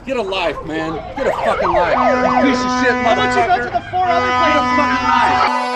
Get a life, man. Get a fucking life. You piece of shit, motherfucker. Why don't you go to the 4 other places? Get a fucking life.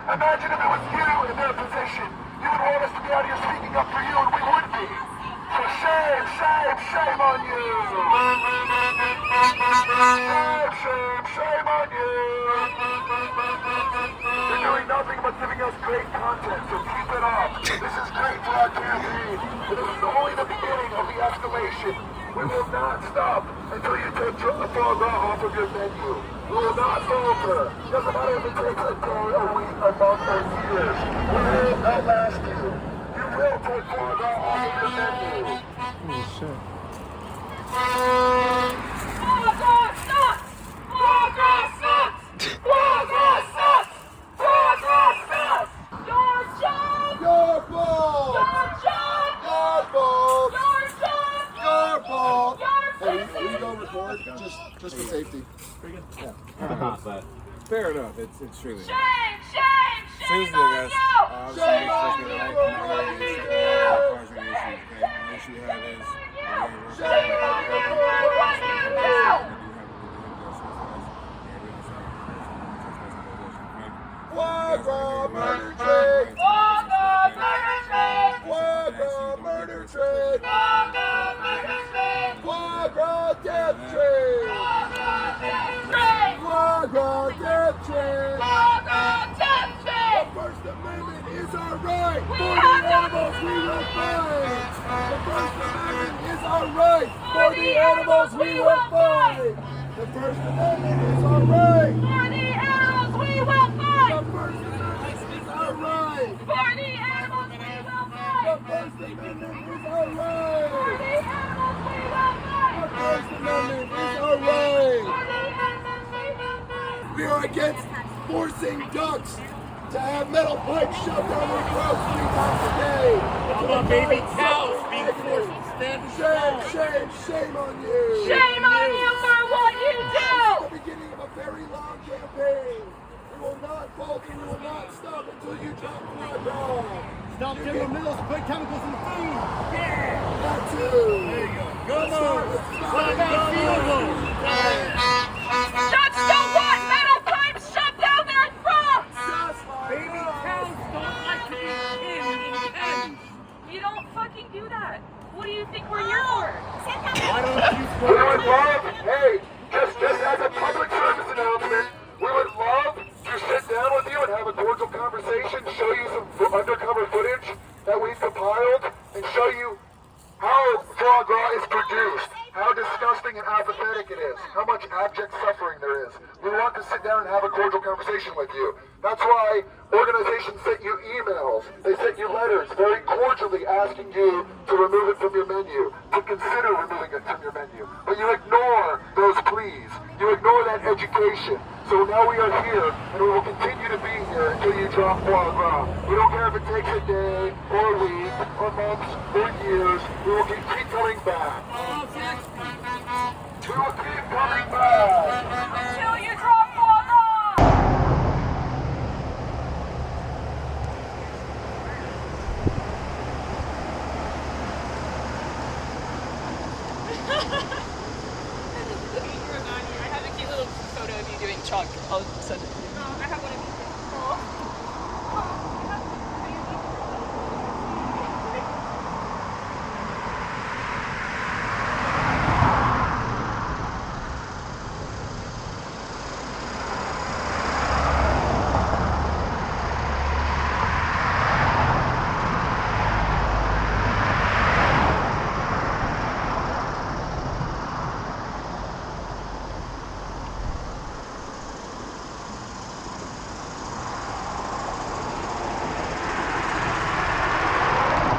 Imagine if it was you in their position. You would want us to be out here speaking up for you, and we would be. So shame, shame, shame on you. Shame, shame, shame on you. You're doing nothing but giving us great content, so keep it up. This is great for our campaign, but this is only the beginning of the escalation. We will not stop until you take the foie gras off of your menu. We will not falter. Doesn't matter if it takes a day, a week, a month, or years. We will outlast you. You will take foie gras off of your menu. Holy shit. Foie gras sucks! Foie gras sucks! Foie gras sucks! Foie gras sucks! Your job! Your fault! Your job! Your fault! Your job! Your fault! Your Hey, will you go record? Just for safety. Fair enough. It's truly. Shame! Shame! Shame Seriously, on guys. you! Obviously, Shame on especially you like for not what really you accepting do! cars or issues. Okay, the issue you have is Shame on you for what you do! Foie gras murder trick! Foie gras murder trick! Foie gras murder trick! Foie gras murder trick! Foie gras death trick! Foie gras death trick! Foie gras death trick! Foie gras death trick! The First Amendment is our right! We For have the to- animals we will fight! The First Amendment is our right! For the animals we will fight! The First Amendment is our right! For the animals we will fight! The First Amendment is our right! For the animals we will The fight! First Amendment is our For right! the animals we will fight! The First Amendment is our For right! the animals we will fight! We are against forcing ducks to have metal pipes shoved down their throats 3 times a day. How about baby cows being forced to stand shame on you. Shame on you for what you do! The beginning of a very long campaign. We will not falter, we will not stop until you drop foie gras. Stop General Mills, put chemicals in the food. That too. There you go. Go on. Ducks don't want metal pipes shoved down their throats! Baby cows don't like to be pinned in pens. You don't fucking do that. What do you think we're here for? Why don't you We would love, hey, just as a public service announcement, we would love to sit down with you and have a cordial conversation, show you some undercover footage that we've compiled, and show you how foie gras is produced, how disgusting and apathetic it is, how much abject suffering there is. We want to sit down and have a cordial conversation with you. That's why organizations sent you emails, they sent you letters very cordially asking you to remove it from your menu, to consider removing it from your menu. But you ignore those pleas. You ignore that education. So now we are here, and we will continue to be here until you drop foie gras. We don't care if it takes a day, or a week, or months, or years. We will keep coming back. We will keep coming back. Until you drop foie gras! I have a cute little photo of you doing chunk. I'll send it.